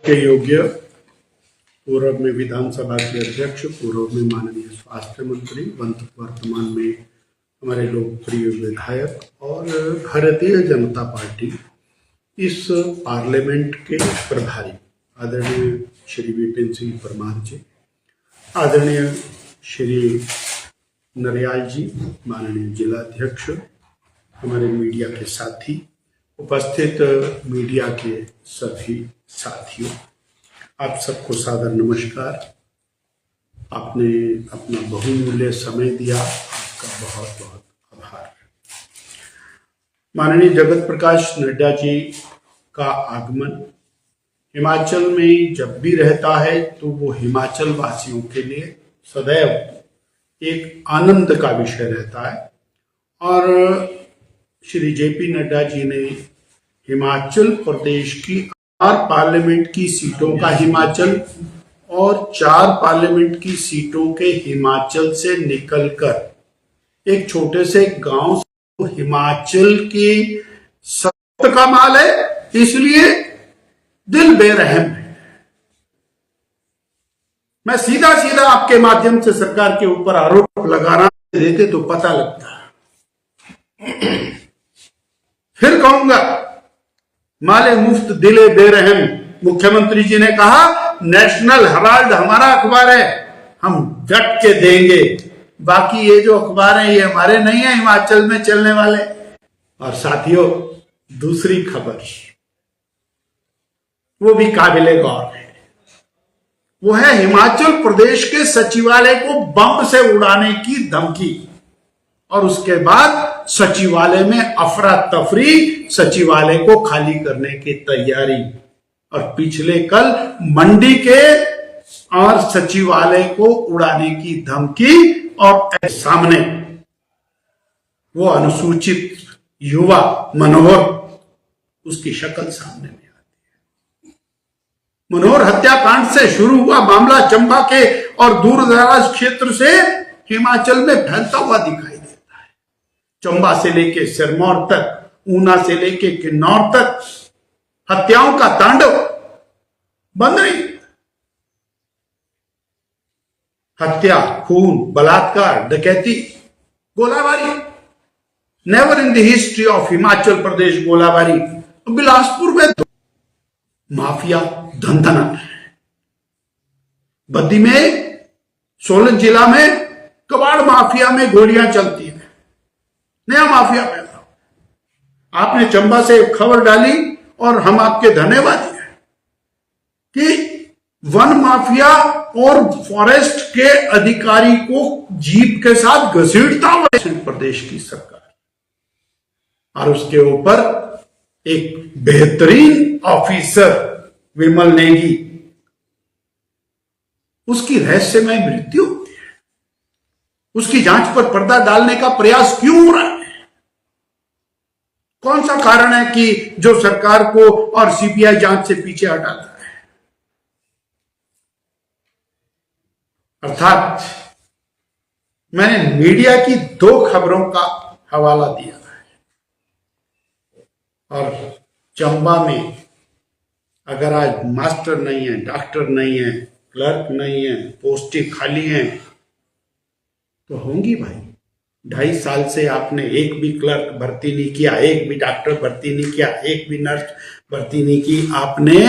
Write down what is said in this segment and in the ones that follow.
के योग्य, पूर्व में विधानसभा के अध्यक्ष, पूर्व में माननीय स्वास्थ्य मंत्री, वर्तमान में हमारे लोकप्रिय विधायक और भारतीय जनता पार्टी इस पार्लियामेंट के प्रभारी आदरणीय श्री विपिन सिंह परमार जी, आदरणीय श्री नरियाल जी, माननीय जिलाध्यक्ष, हमारे मीडिया के साथी, उपस्थित मीडिया के सभी साथियों, आप सबको सादर नमस्कार। आपने अपना बहुमूल्य समय दिया, आपका बहुत बहुत आभार। माननीय जगत प्रकाश नड्डा जी का आगमन हिमाचल में जब भी रहता है तो वो हिमाचल वासियों के लिए सदैव एक आनंद का विषय रहता है। और श्री जेपी नड्डा जी ने हिमाचल प्रदेश की 4 पार्लियामेंट की सीटों का हिमाचल और 4 पार्लियामेंट की सीटों के हिमाचल से निकलकर एक छोटे से गांव से हिमाचल की सख्त का माल है, इसलिए दिल बेरहम है। मैं सीधा सीधा आपके माध्यम से सरकार के ऊपर आरोप लगाना देते तो पता लगता। फिर कहूंगा, माले मुफ्त दिले बेरहम। मुख्यमंत्री जी ने कहा नेशनल हेराल्ड हमारा अखबार है, हम डट के देंगे, बाकी ये जो अखबार है ये हमारे नहीं है, हिमाचल में चलने वाले। और साथियों, दूसरी खबर वो भी काबिले गौर है, वो है हिमाचल प्रदेश के सचिवालय को बम से उड़ाने की धमकी और उसके बाद सचिवालय में अफरा तफरी, सचिवालय को खाली करने की तैयारी। और पिछले कल मंडी के और सचिवालय को उड़ाने की धमकी और सामने वो अनुसूचित युवा मनोहर, उसकी शक्ल सामने में आती है। मनोहर हत्याकांड से शुरू हुआ मामला चंबा के और दूर दराज क्षेत्र से हिमाचल में फैलता हुआ दिखाई देता है। चंबा से लेके सिरमौर तक, ऊना से लेके किन्नौर तक हत्याओं का तांडव बंद नहीं। हत्या, खून, बलात्कार, डकैती, गोलाबारी, never in the history of Himachal Pradesh गोलाबारी। बिलासपुर में माफिया धंधना है, बद्दी में, सोलन जिला में कबाड़ माफिया में गोलियां चलती है, नया माफिया पैदा। आपने चंबा से खबर डाली और हम आपके धन्यवादी हैं कि वन माफिया और फॉरेस्ट के अधिकारी को जीप के साथ घसीटता हुआ प्रदेश की सरकार, और उसके ऊपर एक बेहतरीन ऑफिसर विमल नेगी, उसकी रहस्यमय मृत्यु हुई है। उसकी जांच पर पर्दा डालने का प्रयास क्यों हो रहा है? कौन सा कारण है कि जो सरकार को और सीबीआई जांच से पीछे हटाता है? अर्थात मैंने मीडिया की 2 खबरों का हवाला दिया है। और चंबा में अगर आज मास्टर नहीं है, डॉक्टर नहीं है, क्लर्क नहीं है, पोस्टें खाली हैं, तो होंगी भाई। 2.5 साल से आपने एक भी क्लर्क भर्ती नहीं किया, एक भी डॉक्टर भर्ती नहीं किया, एक भी नर्स भर्ती नहीं की आपने,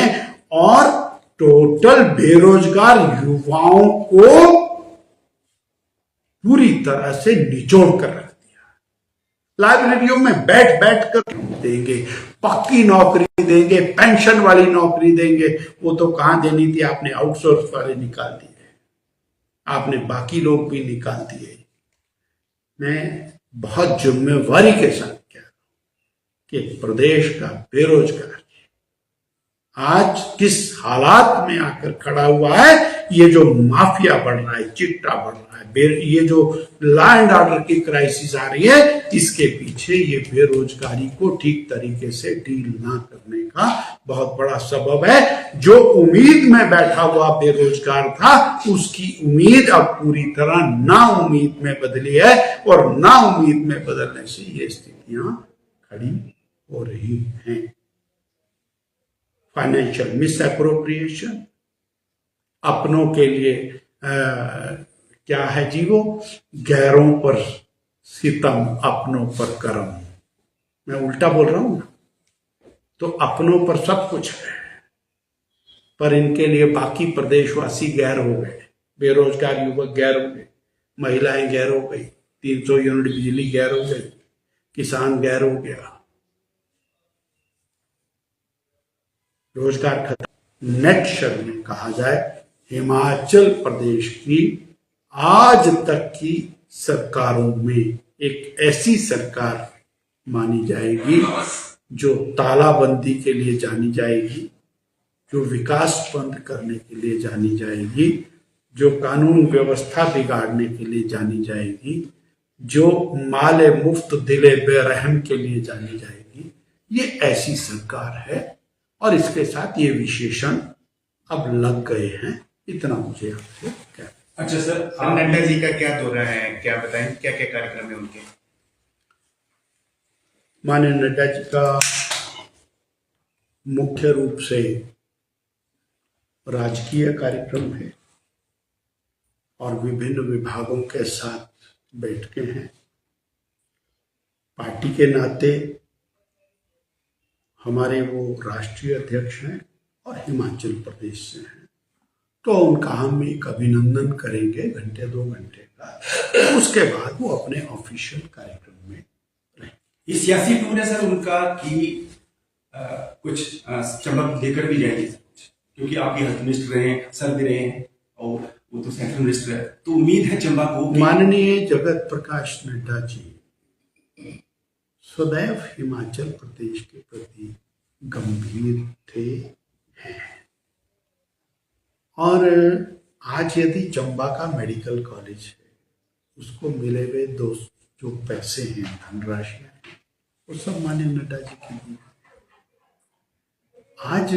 और टोटल बेरोजगार युवाओं को पूरी तरह से निचोड़ कर रख दिया। लाइब्रेरियों में बैठ बैठ कर देंगे, पक्की नौकरी देंगे, पेंशन वाली नौकरी देंगे। वो तो कहां देनी थी, आपने आउटसोर्स वाले निकाल दिए, आपने बाकी लोग भी निकाल दिए। मैं बहुत जिम्मेवारी के साथ कह रहा हूं कि प्रदेश का बेरोजगार आज किस हालात में आकर खड़ा हुआ है। ये जो माफिया बढ़ रहा है, चिट्टा बढ़ रहा है, ये जो लॉ एंड ऑर्डर की क्राइसिस आ रही है, इसके पीछे ये बेरोजगारी को ठीक तरीके से डील ना करने का बहुत बड़ा सबब है। जो उम्मीद में बैठा हुआ बेरोजगार था, उसकी उम्मीद अब पूरी तरह ना उम्मीद में बदली है, और ना उम्मीद में बदलने से ये स्थितियां खड़ी हो रही हैं। फाइनेंशियल मिस एप्रोप्रिएशन, अपनों के लिए क्या है जी वो, गैरों पर सितम अपनों पर करम। मैं उल्टा बोल रहा हूं ना, तो अपनों पर सब कुछ है पर इनके लिए बाकी प्रदेशवासी गैर हो गए, बेरोजगार युवक गैर हो गए, महिलाएं गैर हो गई, 300 यूनिट बिजली गैर हो गई, किसान गैर हो गया, रोजगार खत्म। नेट शर्म में कहा जाए, हिमाचल प्रदेश की आज तक की सरकारों में एक ऐसी सरकार मानी जाएगी जो तालाबंदी के लिए जानी जाएगी, जो विकास बंद करने के लिए जानी जाएगी, जो कानून व्यवस्था बिगाड़ने के लिए जानी जाएगी, जो माले मुफ्त दिले बेरहम के लिए जानी जाएगी। ये ऐसी सरकार है और इसके साथ ये विशेषण अब लग गए हैं। इतना मुझे आपसे क्या। अच्छा सर, नड्डा जी का क्या दौरा है, क्या बताएं, क्या क्या कार्यक्रम है उनके? माननीय नड्डा जी का मुख्य रूप से राजकीय कार्यक्रम है और विभिन्न विभागों के साथ बैठकें हैं। पार्टी के नाते हमारे वो राष्ट्रीय अध्यक्ष हैं और हिमाचल प्रदेश से हैं, तो उनका हम एक अभिनंदन करेंगे घंटे 2 घंटे का, उसके बाद वो अपने ऑफिशियल कार्यक्रम में रहेंगे। ये सियासी टूर है सर उनका कि कुछ चमक लेकर भी जाएंगे, क्योंकि आप भी हेल्थ मिनिस्टर रहे हैं, सर भी रहे हैं और वो तो सेंट्रल मिनिस्टर है, तो उम्मीद है चंबा को। माननीय जगत प्रकाश नड्डा जी सदैव हिमाचल प्रदेश के प्रति गंभीर थे, हैं। और आज यदि चंबा का मेडिकल कॉलेज है, उसको मिले हुए जो पैसे हैं, धनराशि है, वो सब माननीय नड्डा जी के लिए। आज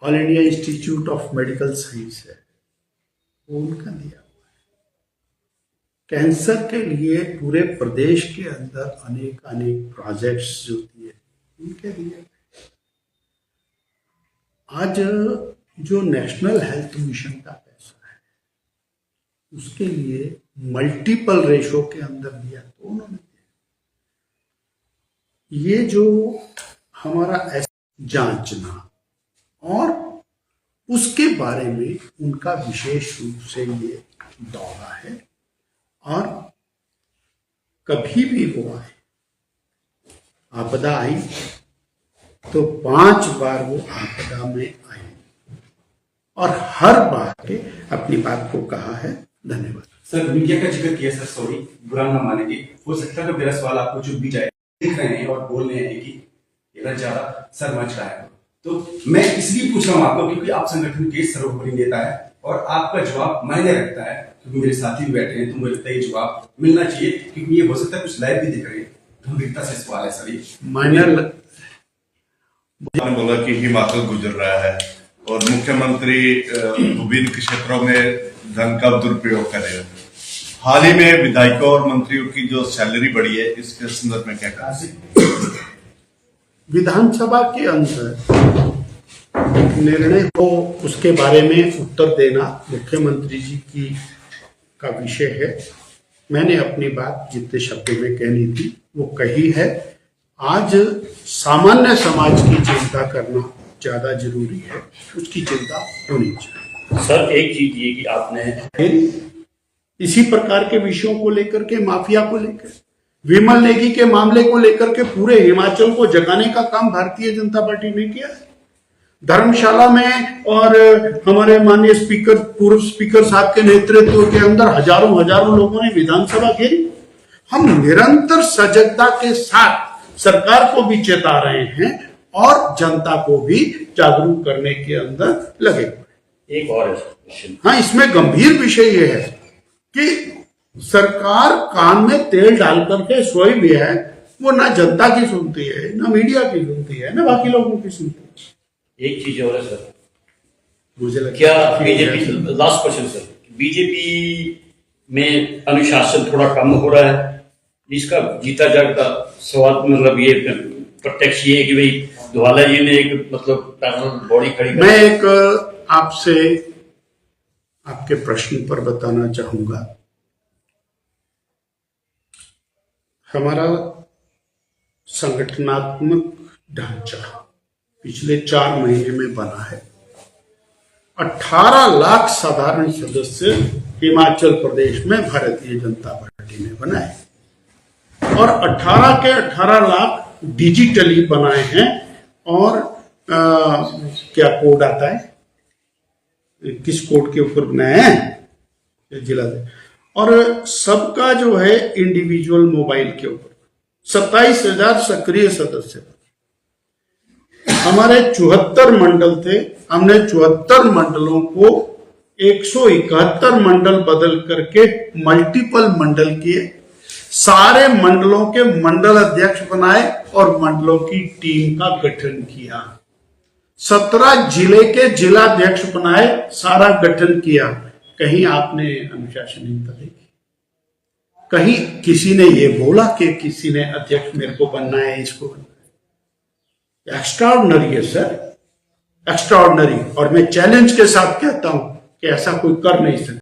all India institute of medical science है, वो उनका दिया हुआ है। कैंसर के लिए पूरे प्रदेश के अंदर अनेक प्रोजेक्ट्स जो दिए उनके दिए। आज जो नेशनल हेल्थ मिशन का पैसा है, उसके लिए मल्टीपल रेशो के अंदर दिया तो उन्होंने दिया। ये जो हमारा जांचना और उसके बारे में उनका विशेष रूप से ये दौरा है, और कभी भी वो आए, आपदा आई तो 5 बार वो आपदा में आए और हर बार के अपनी बात को कहा है। धन्यवाद सर। मीडिया का जिक्र किया सर, सॉरी बुरा ना मानेंगे, हो सकता है मेरा सवाल आपको चुप भी जाए, देख रहे हैं और बोल रहे हैं कि इतना ज्यादा सर मच रहा है, तो मैं इसलिए पूछ रहा हूँ आपको क्योंकि आप संगठन के सर्वोपरि नेता है और आपका जवाब मायने रखता है, क्योंकि मेरे साथी भी बैठे हैं, तो मुझे लगता है ये जवाब मिलना चाहिए, क्योंकि ये हो सकता है कुछ लाइव भी दिख रहे हैं। गंभीरता से सवाल है सर। मैंने बोला कि हिमाचल गुजर रहा है और मुख्यमंत्री विभिन्न क्षेत्रों में धन का दुरुपयोग कर रहे हैं। हाल ही में विधायकों और मंत्रियों की जो सैलरी बढ़ी है, इसके संदर्भ में क्या कहा? विधानसभा के अंदर निर्णय हो, उसके बारे में उत्तर देना मुख्यमंत्री जी की का विषय है। मैंने अपनी बात जितने शब्दों में कहनी थी वो कही है। आज सामान्य समाज की चिंता करना ज्यादा जरूरी है, उसकी चिंता होनी चाहिए। सर एक चीज ये कि आपने इसी प्रकार के विषयों को लेकर के, माफिया को लेकर, विमल नेगी के मामले को लेकर के पूरे हिमाचल को जगाने का काम भारतीय जनता पार्टी ने किया है। धर्मशाला में और हमारे माननीय स्पीकर, पूर्व स्पीकर साहब के नेतृत्व के अंदर हजारों लोगों ने विधानसभा घेरी। हम निरंतर सजगता के साथ सरकार को भी चेता रहे हैं और जनता को भी जागरूक करने के अंदर लगे हुए। एक और क्वेश्चन, हाँ, इसमें गंभीर विषय यह है कि सरकार कान में तेल डाल करके सोई भी है, वो ना जनता की सुनती है, ना मीडिया की सुनती है, ना बाकी लोगों की सुनती है। एक चीज और है सर, मुझे लगता क्या BJP, last question sir, BJP में अनुशासन थोड़ा कम हो रहा है? इसका जीता जागता सवाल मतलब ये प्रत्यक्ष ये है कि भाई धवाला जी ने एक मतलब पैनल बॉडी खड़ी मैं एक आपसे आपके प्रश्न पर बताना चाहूंगा। हमारा संगठनात्मक ढांचा पिछले 4 महीने में बना है। 18 लाख साधारण सदस्य हिमाचल प्रदेश में भारतीय जनता पार्टी ने बनाए और 18 के 18 लाख डिजिटली बनाए हैं। और क्या कोड आता है, किस कोड के ऊपर बनाए हैं जिला से, और सबका जो है इंडिविजुअल मोबाइल के ऊपर 27,000 सक्रिय सदस्य। हमारे 74 मंडल थे, हमने 74 मंडलों को 171 मंडल बदल करके मल्टीपल मंडल किए, सारे मंडलों के मंडल अध्यक्ष बनाए और मंडलों की टीम का गठन किया। 17 जिले के जिलाध्यक्ष बनाए, सारा गठन किया। कहीं आपने अनुशासनहीनता देखी? कहीं किसी ने ये बोला कि किसी ने अध्यक्ष मेरे को बनना है, इसको बनना है? एक्स्ट्राऑर्डिनरी है सर, एक्स्ट्राऑर्डिनरी। और मैं चैलेंज के साथ कहता हूं कि ऐसा कोई कर नहीं सकता।